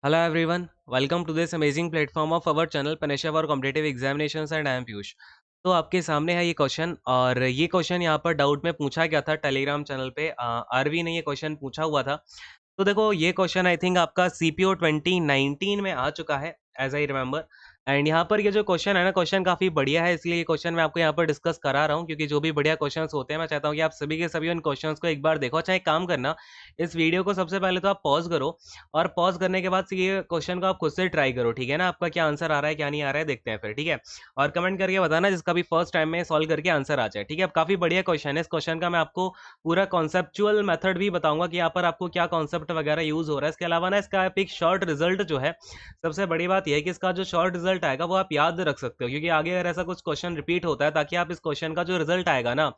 Hello everyone, welcome to this amazing platform of our channel Panisha for Competitive Examinations and I am Piyush. तो आपके सामने है ये question और ये क्वेश्चन यहाँ पर डाउट में पूछा गया था टेलीग्राम चैनल पे। आरवी ने ये क्वेश्चन पूछा हुआ था। तो देखो ये क्वेश्चन आई थिंक आपका सीपीओ 2019 में आ चुका है एज आई रिमेंबर। एंड यहाँ पर ये जो क्वेश्चन है ना, क्वेश्चन काफ़ी बढ़िया है, इसलिए ये क्वेश्चन मैं आपको यहाँ पर डिस्कस करा रहा हूँ, क्योंकि जो भी बढ़िया क्वेश्चंस होते हैं मैं चाहता हूँ कि आप सभी के सभी उन क्वेश्चंस को एक बार देखो। अच्छा एक काम करना, इस वीडियो को सबसे पहले तो आप पॉज करो और पॉज करने के बाद ये क्वेश्चन को आप खुद से ट्राई करो, ठीक है ना। आपका क्या आंसर आ रहा है क्या नहीं आ रहा है देखते हैं फिर, ठीक है। और कमेंट करके बताना जिसका भी फर्स्ट टाइम में सॉल्व करके आंसर आ जाए, ठीक है। अब काफ़ी बढ़िया क्वेश्चन है, इस क्वेश्चन का मैं आपको पूरा कॉन्सेप्चुअल मेथड भी बताऊंगा कि यहाँ पर आपको क्या कॉन्सेप्ट वगैरह यूज हो रहा है। इसके अलावा ना इसका आप एक शॉर्ट रिजल्ट जो है, सबसे बड़ी बात यह है कि इसका जो शॉर्ट रिजल्ट आएगा वो आप याद रख सकते हो, क्योंकि आगे अगर ऐसा कुछ क्वेश्चन रिपीट होता है, ताकि आप इस क्वेश्चन का जो रिजल्ट आएगा ना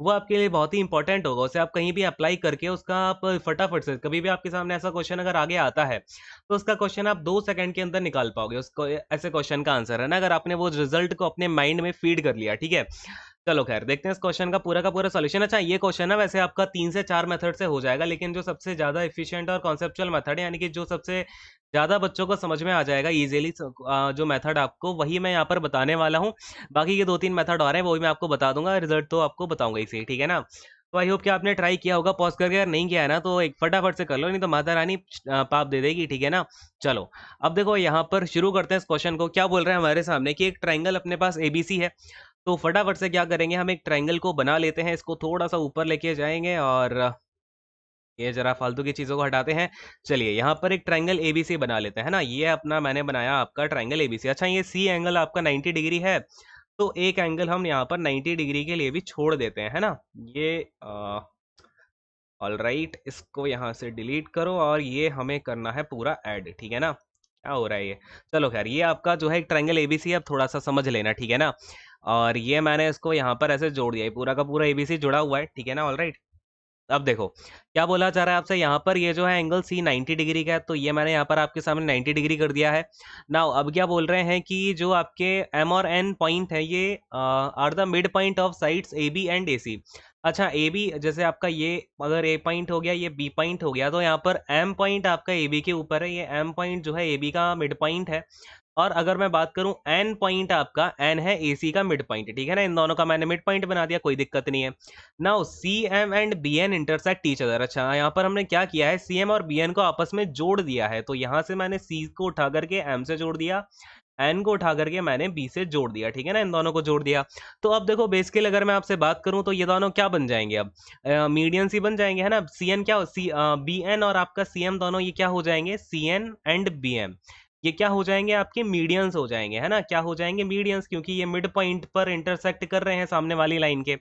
वो आपके लिए बहुत ही इंपॉर्टेंट होगा। उसे आप कहीं भी अप्लाई करके उसका आप फटाफट से, कभी भी आपके सामने ऐसा क्वेश्चन अगर आगे आता है तो उसका क्वेश्चन आप 2 सेकंड के अंदर निकाल पाओगे उसको, ऐसे क्वेश्चन का आंसर है ना, अगर आपने वो रिजल्ट को अपने माइंड में फीड कर लिया, ठीक है। चलो खैर देखते हैं इस क्वेश्चन का पूरा सॉल्यूशन। अच्छा ये क्वेश्चन है वैसे आपका 3 से 4 मेथड से हो जाएगा, लेकिन जो सबसे ज्यादा एफिशिएंट और कॉन्सेप्चुअल मेथड है, यानी कि जो सबसे ज्यादा बच्चों को समझ में आ जाएगा इजीली, जो मेथड आपको वही मैं यहाँ पर बताने वाला हूँ। बाकी के 2-3 मेथड आ रहे हैं वो भी मैं आपको बता दूंगा, रिजल्ट तो आपको बताऊंगा इसी, ठीक है ना। तो आई होप कि आपने ट्राई किया होगा पॉज करके, अगर नहीं किया है ना तो एक फटाफट से कर लो, नहीं तो माता रानी पाप दे देगी, ठीक है ना। चलो अब देखो यहाँ पर शुरू करते हैं इस क्वेश्चन को। क्या बोल रहे हैं हमारे सामने कि एक ट्राइंगल अपने पास एबीसी है। तो फटाफट से क्या करेंगे, हम एक ट्रायंगल को बना लेते हैं, इसको थोड़ा सा ऊपर लेके जाएंगे और ये जरा फालतू की चीज़ों को हटाते हैं। चलिए यहाँ पर एक ट्रायंगल एबीसी बना लेते हैं ना, ये अपना मैंने बनाया आपका ट्रायंगल एबीसी। अच्छा ये सी एंगल आपका 90 डिग्री है, तो एक एंगल हम यहाँ पर 90 डिग्री के लिए भी छोड़ देते हैं, है ना। ये ऑल राइट, इसको यहाँ से डिलीट करो और ये हमें करना है पूरा ऐड, ठीक है ना। क्या हो रहा है ये, चलो खैर ये आपका जो है एक ट्रायंगल एबीसी, अब थोड़ा सा समझ लेना, ठीक है ना। और ये मैंने इसको यहाँ पर ऐसे जोड़ दिया, ये पूरा का पूरा एबीसी जुड़ा हुआ है, ठीक है ना। ऑल राइट, अब देखो क्या बोला जा रहा है आपसे, यहाँ पर ये जो है एंगल सी 90 डिग्री का है, तो ये मैंने यहाँ पर आपके सामने 90 डिग्री कर दिया है। नाउ अब क्या बोल रहे हैं कि जो आपके एम और एन पॉइंट है ये are the mid point of sides A B and A C. अच्छा ए बी जैसे आपका ये अगर ए पॉइंट हो गया, ये बी पॉइंट हो गया, तो यहाँ पर एम पॉइंट आपका ए बी के ऊपर है, ये एम पॉइंट जो है ए बी का मिड पॉइंट है। और अगर मैं बात करूं एन पॉइंट, आपका एन है एसी का मिड पॉइंट, ठीक है ना। इन दोनों का मैंने मिड पॉइंट बना दिया, कोई दिक्कत नहीं है। Now C M and B N intersect each other. अच्छा यहाँ पर हमने क्या किया है, सी एम और बी एन को आपस में जोड़ दिया है, तो यहाँ से मैंने सी को उठा करके एम से जोड़ दिया, एन को उठा करके मैंने बी से जोड़ दिया, ठीक है ना, इन दोनों को जोड़ दिया। तो अब देखो बेसिकली अगर मैं आपसे बात करूं तो ये दोनों क्या बन जाएंगे, अब मीडियन सी बन जाएंगे, है ना। सी एन क्या सी बी एन और आपका सी एम दोनों ये क्या हो जाएंगे, C N and B M, ये क्या हो जाएंगे आपके मीडियंस हो जाएंगे, है ना। क्या हो जाएंगे, मीडियंस, क्योंकि ये मिड पॉइंट पर इंटरसेक्ट कर रहे हैं सामने वाली लाइन के।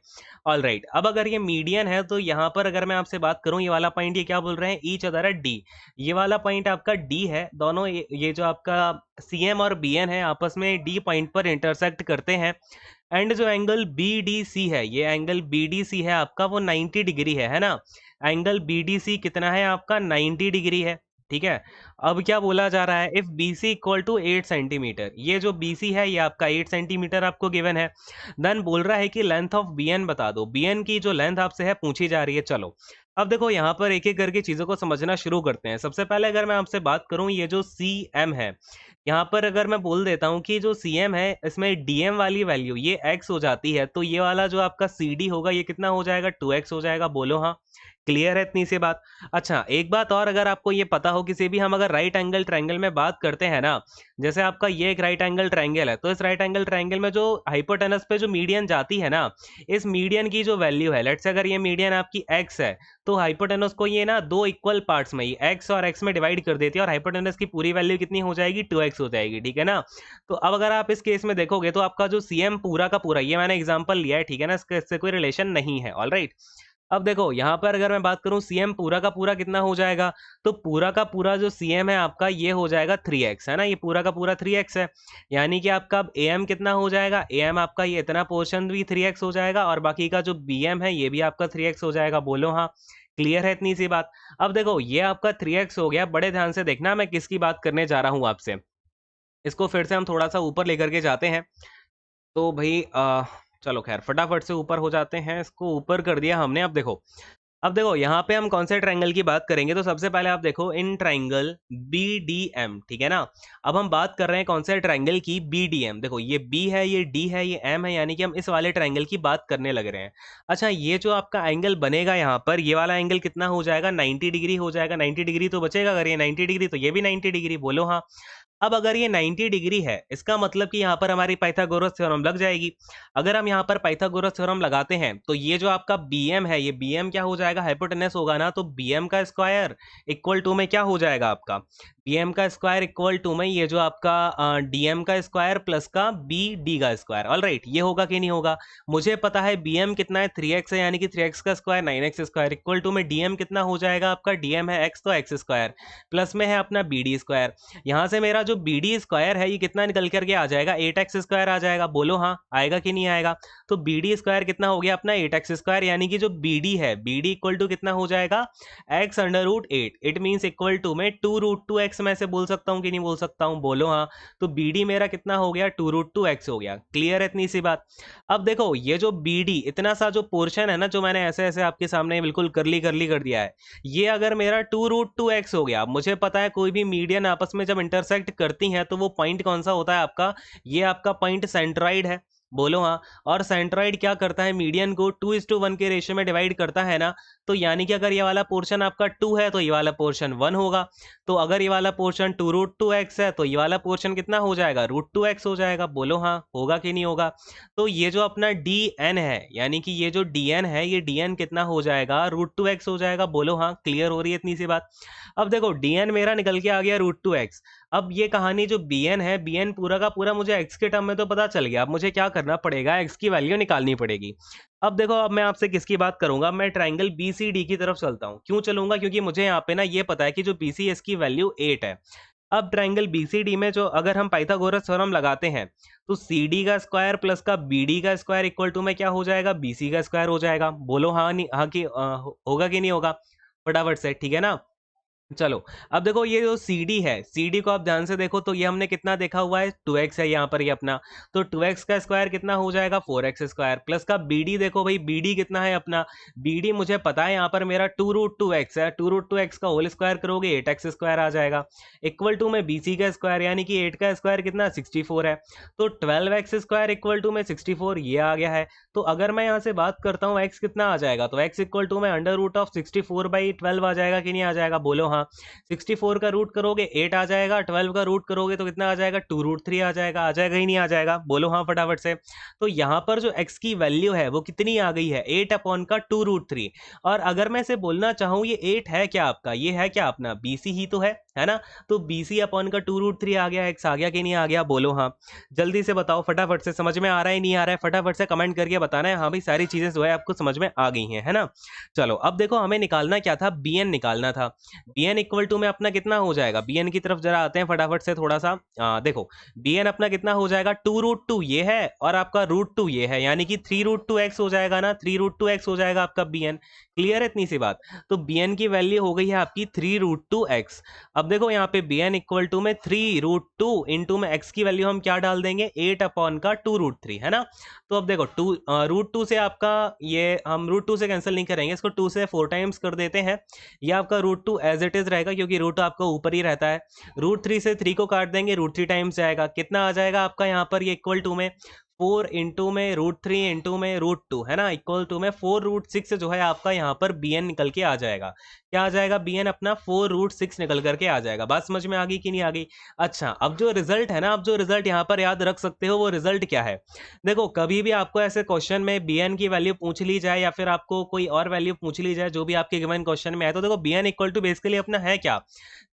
ऑल राइट, अब अगर ये मीडियन है तो यहाँ पर अगर मैं आपसे बात करूं, ये वाला पॉइंट ये क्या बोल रहे हैं, ईच अदर है डी। ये वाला पॉइंट आपका डी है, दोनों ये जो आपका सी एम और बी एन है आपस में डी पॉइंट पर इंटरसेक्ट करते हैं। एंड जो एंगल बी डी सी है, ये एंगल बी डी सी है आपका वो 90 डिग्री है ना। एंगल बी डी सी कितना है आपका, 90 डिग्री है, ठीक है। अब क्या बोला जा रहा है, if B C equal to 8 centimetre, ये जो बी सी है ये आपका 8 सेंटीमीटर आपको गिवन है। देन बोल रहा है कि लेंथ ऑफ बी एन बता दो, बी एन की जो लेंथ आपसे है पूछी जा रही है। चलो अब देखो यहाँ पर एक एक करके चीजों को समझना शुरू करते हैं। सबसे पहले अगर मैं आपसे बात करूं, ये जो सी एम है, यहाँ पर अगर मैं बोल देता हूँ कि जो सी एम है इसमें डी एम वाली वैल्यू ये एक्स हो जाती है, तो ये वाला जो आपका सी डी होगा ये कितना हो जाएगा, 2x हो जाएगा। बोलो हाँ, क्लियर है इतनी सी बात। अच्छा एक बात और, अगर आपको ये पता हो किसी भी हम अगर राइट एंगल ट्रायंगल में बात करते हैं ना, जैसे आपका ये एक राइट एंगल ट्रायंगल है, तो इस राइट एंगल ट्रायंगल में जो हाइपोटेनस पे जो मीडियन जाती है ना, इस मीडियन की जो वैल्यू है, लेट्स से अगर ये मीडियन आपकी एक्स है, तो हाइपोटेनस को ये ना दो इक्वल पार्ट्स में ही एक्स और एक्स में डिवाइड कर देती है, और हाइपोटेनस की पूरी वैल्यू कितनी हो जाएगी, 2x हो जाएगी, ठीक है ना। तो अब अगर आप इस केस में देखोगे तो आपका जो सीएम पूरा का पूरा, ये मैंने एग्जांपल लिया है, ठीक है ना, इससे कोई रिलेशन नहीं है। ऑलराइट, अब देखो यहाँ पर अगर मैं बात करूं सीएम पूरा का पूरा कितना हो जाएगा, तो पूरा का पूरा जो सीएम है आपका ये हो जाएगा 3x, है ना, ये पूरा का पूरा 3x है। यानी कि आपका अब एम कितना हो जाएगा, एम आपका ये इतना पोर्शन भी 3x हो जाएगा, और बाकी का जो बीएम है ये भी आपका 3x हो जाएगा। बोलो हाँ, क्लियर है इतनी सी बात। अब देखो ये आपका 3x हो गया, बड़े ध्यान से देखना मैं किसकी बात करने जा रहा हूँ आपसे। इसको फिर से हम थोड़ा सा ऊपर लेकर के जाते हैं। तो भाई चलो खैर फटाफट से ऊपर हो जाते हैं, इसको ऊपर कर दिया हमने। अब देखो अब देखो यहाँ पे हम कौन से ट्रायंगल की बात करेंगे, तो सबसे पहले आप देखो इन ट्रायंगल BDM, ठीक है ना। अब हम बात कर रहे हैं कौन से ट्रायंगल की, BDM। देखो ये B है, ये D है, ये M है, यानी कि हम इस वाले ट्रायंगल की बात करने लग रहे हैं। अच्छा, ये जो आपका एंगल बनेगा यहाँ पर, ये वाला एंगल कितना हो जाएगा, 90 डिग्री हो जाएगा। 90 डिग्री तो बचेगा, अगर ये 90 डिग्री तो ये भी 90 डिग्री, बोलो हाँ। अब अगर ये 90 डिग्री है, इसका मतलब कि यहाँ पर हमारी पाइथागोरस थ्योरम लग जाएगी। अगर हम यहाँ पर पाइथागोरस थ्योरम लगाते हैं तो ये जो आपका BM है, ये BM क्या हो जाएगा, हाइपोटेनस होगा ना, तो BM का स्क्वायर इक्वल टू में क्या हो जाएगा आपका, BM का स्क्वायर इक्वल टू में ये जो आपका DM का स्क्वायर प्लस का BD का स्क्वायर। ऑल राइट, ये होगा कि नहीं होगा। मुझे पता है BM कितना है, 3x है, यानी कि 3x का square 9x square equal to में DM कितना हो जाएगा आपका, DM है x, तो x स्क्वायर प्लस में है अपना BD स्क्वायर। यहाँ से मेरा जो BD स्क्वायर है ये कितना निकल करके आ जाएगा, 8x स्क्वायर आ जाएगा। बोलो हाँ, आएगा कि नहीं आएगा। तो BD स्क्वायर कितना हो गया अपना, 8x स्क्वायर, यानी कि जो BD है, BD इक्वल टू कितना हो जाएगा, x under root 8। It means equal to में 2√2x मैं से बोल सकता हूँ कि नहीं बोल सकता हूँ, बोलो हाँ। तो BD मेरा कितना हो गया, 2√2x हो गया। क्लियर है इतनी सी बात। अब देखो ये जो BD इतना सा जो पोर्शन है ना, जो मैंने ऐसे ऐसे आपके सामने बिल्कुल करली करली कर दिया है, ये अगर मेरा 2√2x हो गया, मुझे पता है कोई भी मीडियन आपस में जब इंटरसेक्ट करती हैं तो वो पॉइंट कौन सा होता है आपका, ये आपका पॉइंट सेंट्रॉइड है। बोलो हाँ। और सेंट्रॉइड क्या करता है, मीडियन को 2:1 के रेशियो में डिवाइड करता है ना। तो यानी कि अगर ये वाला पोर्शन आपका 2 है तो ये वाला पोर्शन 1 होगा। तो अगर ये वाला पोर्शन 2√2x है तो ये वाला पोर्शन कितना हो जाएगा, √2x हो जाएगा। बोलो हाँ, होगा कि नहीं होगा। तो ये जो अपना DN है, यानी कि ये जो DN है, ये DN कितना हो जाएगा, √2x हो जाएगा। बोलो हाँ, क्लियर हो रही है इतनी सी बात। अब देखो DN मेरा निकल के आ गया √2x। अब ये कहानी जो BN है, BN पूरा का पूरा मुझे x के टर्म में तो पता चल गया। अब मुझे क्या करना पड़ेगा, x की वैल्यू निकालनी पड़ेगी। अब देखो, अब मैं आपसे किसकी बात करूंगा, मैं ट्राइंगल BCD की तरफ चलता हूँ। क्यों चलूंगा, क्योंकि मुझे यहाँ पे ना ये पता है कि जो BC है इसकी वैल्यू 8 है। अब ट्राइंगल BCD में जो अगर हम पाइथागोरस थ्योरम लगाते हैं तो CD का स्क्वायर प्लस का BD का स्क्वायर इक्वल टू में क्या हो जाएगा, BC का स्क्वायर हो जाएगा। बोलो हाँ, नहीं हाँ कि होगा कि नहीं होगा, फटाफट से, ठीक है ना। चलो, अब देखो ये जो CD है, CD को आप ध्यान से देखो तो ये हमने कितना देखा हुआ है, 2x है यहाँ पर ये अपना। तो 2x का स्क्वायर कितना हो जाएगा, 4x स्क्वायर प्लस का BD देखो भाई, BD कितना है अपना, BD मुझे पता है यहाँ पर मेरा 2√2x है। 2√2x का होल स्क्वायर करोगे 8x स्क्वायर आ जाएगा इक्वल टू में BC का स्क्वायर, यानी कि 8 का स्क्वायर कितना, 64 है। तो 12x स्क्वायर इक्वल टू में 64, ये आ गया है। तो अगर मैं यहाँ से बात करता हूँ x कितना आ जाएगा, तो x इक्वल टू में √64/12 आ जाएगा कि नहीं आ जाएगा, बोलो हाँ। 64 का रूट करोगे 8 आ जाएगा, 12 का रूट करोगे तो कितना आ जाएगा, 2√3 आ जाएगा ही नहीं आ जाएगा, बोलो हाँ फटाफट से। तो यहाँ पर जो x की वैल्यू है वो कितनी आ गई है, 8 अपॉन का 2√3। और अगर मैं से बोलना चाहूँ ये 8 है क्या आपका, ये है क्या अपना BC ही तो है ना। तो BC अपॉन का 2√3 आ गया, x आ गया कि नहीं आ गया, बोलो हाँ। जल्दी से बताओ फटाफट से, समझ में आ रहा है नहीं आ रहा है, फटाफट से कमेंट करके बताना है हाँ भाई सारी चीजें जो है आपको समझ में आ गई हैं, है ना। चलो, अब देखो हमें निकालना क्या था, BN निकालना था। BN इक्वल टू में अपना कितना हो जाएगा, BN की तरफ जरा आते हैं फटाफट से थोड़ा सा। देखो BN अपना कितना हो जाएगा, 2√2 ये है और आपका √2 ये है, यानी कि 3√2x हो जाएगा ना, 3√2x हो जाएगा आपका BN। क्लियर है इतनी सी बात। तो BN की वैल्यू हो गई है आपकी 3√2x। अब देखो यहाँ पे BN इक्वल टू में 3√2 इंटू में x की वैल्यू हम क्या डाल देंगे, 8 अपॉन का 2√3, है ना। तो अब देखो √2 से आपका ये हम √2 से कैंसिल नहीं करेंगे, इसको 2 से 4 टाइम्स कर देते हैं। ये आपका √2 एज इट इज रहेगा क्योंकि रूट आपका ऊपर ही रहता है। √3 से 3 को काट देंगे, √3 टाइम्स जाएगा, कितना आ जाएगा आपका यहाँ पर ये इक्वल टू में 4 इंटू में √3 इंटू में √2, है ना, इक्वल टू में 4√6 जो है आपका यहाँ पर BN निकल के आ जाएगा। क्या आ जाएगा BN अपना, 4√6 निकल करके आ जाएगा। बात समझ में आ गई कि नहीं आ गई। अच्छा, अब जो रिजल्ट है ना, अब जो रिजल्ट यहाँ पर याद रख सकते हो वो रिजल्ट क्या है। देखो कभी भी आपको ऐसे क्वेश्चन में BN की वैल्यू पूछ ली जाए या फिर आपको कोई और वैल्यू पूछ ली जाए जो भी आपके गिवन क्वेश्चन में है, तो देखो BN इक्वल टू बेसिकली अपना है क्या,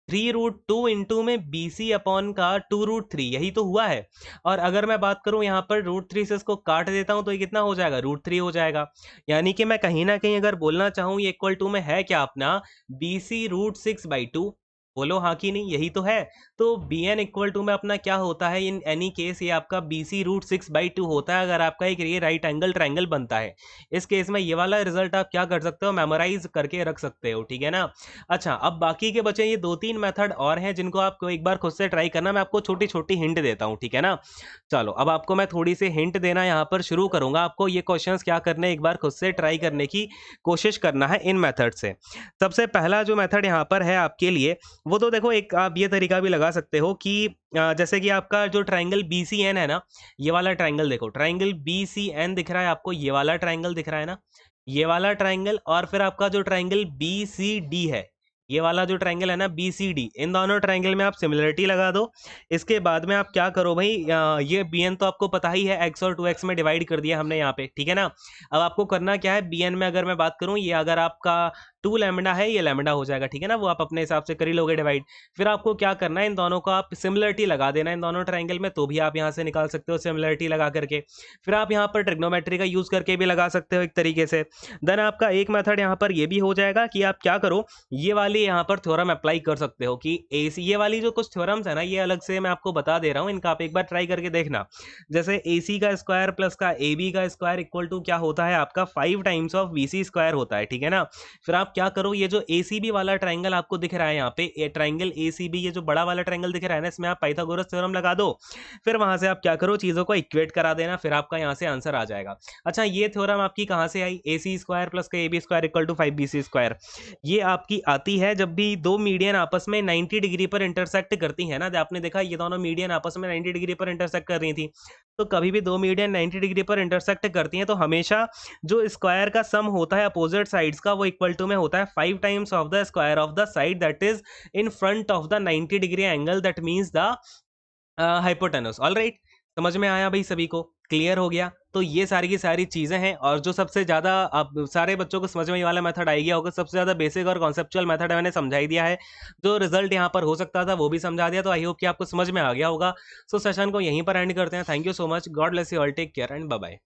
3√2 इंटू में BC अपॉन का 2√3, यही तो हुआ है। और अगर मैं बात करूं यहाँ पर √3 से इसको काट देता हूं तो ये कितना हो जाएगा, √3 हो जाएगा। यानी कि मैं कहीं ना कहीं अगर बोलना चाहूँ ये इक्वल टू में है क्या अपना, BC √6/2। बोलो हाँ कि नहीं, यही तो है। तो बी एन इक्वल टू में अपना क्या होता है इन एनी केस, ये आपका बी सी रूट 6/2 होता है अगर आपका एक ये राइट एंगल ट्राइंगल बनता है। इस केस में ये वाला रिजल्ट आप क्या कर सकते हो, मेमोराइज करके रख सकते हो, ठीक है ना। अच्छा, अब बाकी के बचे ये 2-3 मेथड और हैं जिनको आपको एक बार खुद से ट्राई करना, मैं आपको छोटी छोटी हिंट देता हूँ, ठीक है ना। चलो अब आपको मैं थोड़ी सी हिंट देना यहाँ पर शुरू करूंगा, आपको ये क्वेश्चंस क्या करने, एक बार खुद से ट्राई करने की कोशिश करना है इन मेथड से। सबसे पहला जो मेथड यहाँ पर है आपके लिए, वो तो देखो एक आप ये तरीका भी लगा सकते हो कि जैसे कि आपका जो ट्राइंगल बी सी एन है ना, ये वाला ट्राइंगल देखो, ट्राइंगल बी सी एन दिख रहा है आपको, ये वाला ट्राइंगल दिख रहा है ना, ये वाला ट्राइंगल, और फिर आपका जो ट्राइंगल बी सी डी है, ये वाला जो ट्राइंगल है ना बी सी डी, इन दोनों ट्राइंगल में आप सिमिलरिटी लगा दो। इसके बाद में आप क्या करो भाई, ये बी एन तो आपको पता ही है, एक्स और 2x में डिवाइड कर दिया हमने यहाँ पे, ठीक है ना। अब आपको करना क्या है, बी एन में अगर मैं बात करूँ, ये अगर आपका 2 लैम्बडा है, ये लैम्बडा हो जाएगा, ठीक है ना, वो आप अपने हिसाब से कर ही लोगे डिवाइड। फिर आपको क्या करना है, इन दोनों को आप सिमिलरिटी लगा देना इन दोनों ट्राइंगल में, तो भी आप यहाँ से निकाल सकते हो सिमिलरिटी लगा करके। फिर आप यहाँ पर ट्रिग्नोमेट्री का यूज करके भी लगा सकते हो एक तरीके से। देन आपका एक मेथड यहाँ पर ये भी हो जाएगा कि आप क्या करो, ये वाली यहाँ पर थ्योरम अप्लाई कर सकते हो कि ए सी, ये वाली जो कुछ थ्योरम्स है ना, ये अलग से मैं आपको बता दे रहा हूँ, इनका आप एक बार ट्राई करके देखना। जैसे ए सी का स्क्वायर प्लस का ए बी का स्क्वायर इक्वल टू क्या होता है आपका 5 times of B C square होता है, ठीक है ना। फिर आप क्या करो, ये जो ए सी बी वाला ट्राइंगल आपको दिख रहा है यहाँ पे, ये ट्राइंगल ए सी बी, ये जो बड़ा वाला ट्राइंगल दिख रहा है ना, इसमें आप पाइथागोरस थ्योरम लगा दो। फिर वहां से आप क्या करो, चीजों को इक्वेट करा देना, फिर आपका यहाँ से आंसर आ जाएगा। अच्छा, ये थ्योरम आपकी कहाँ से आई, ए सी स्क्वायर प्लस का A B square equal to 5bc square, ये आपकी आती है जब भी दो मीडियन आपस में 90 डिग्री पर इंटरसेक्ट करती है ना। आपने देखा ये दोनों मीडियन आपस में 90 डिग्री पर इंटरसेक्ट कर रही थी, तो कभी भी दो मीडियन 90 डिग्री पर इंटरसेक्ट करती हैं तो हमेशा जो स्क्वायर का सम होता है अपोजिट साइड्स का, वो इक्वल टू में होता है 5 times of the square of the side that is in front of the 90 degree angle, that means the hypotenuse. All right, समझ में आया भाई सभी को, क्लियर हो गया। तो ये सारी की सारी चीजें हैं, और जो सबसे ज्यादा आप सारे बच्चों को समझ में ये वाला मेथड आ गया होगा, सबसे ज्यादा बेसिक और कॉन्सेप्चुअल मेथड मैंने समझा ही दिया है। जो रिजल्ट यहाँ पर हो सकता था वो भी समझा दिया, तो आई होप कि आपको समझ में आ गया होगा। सो सेशन को यहीं पर एंड करते हैं। Thank you so much, God bless you all, take care and bye bye.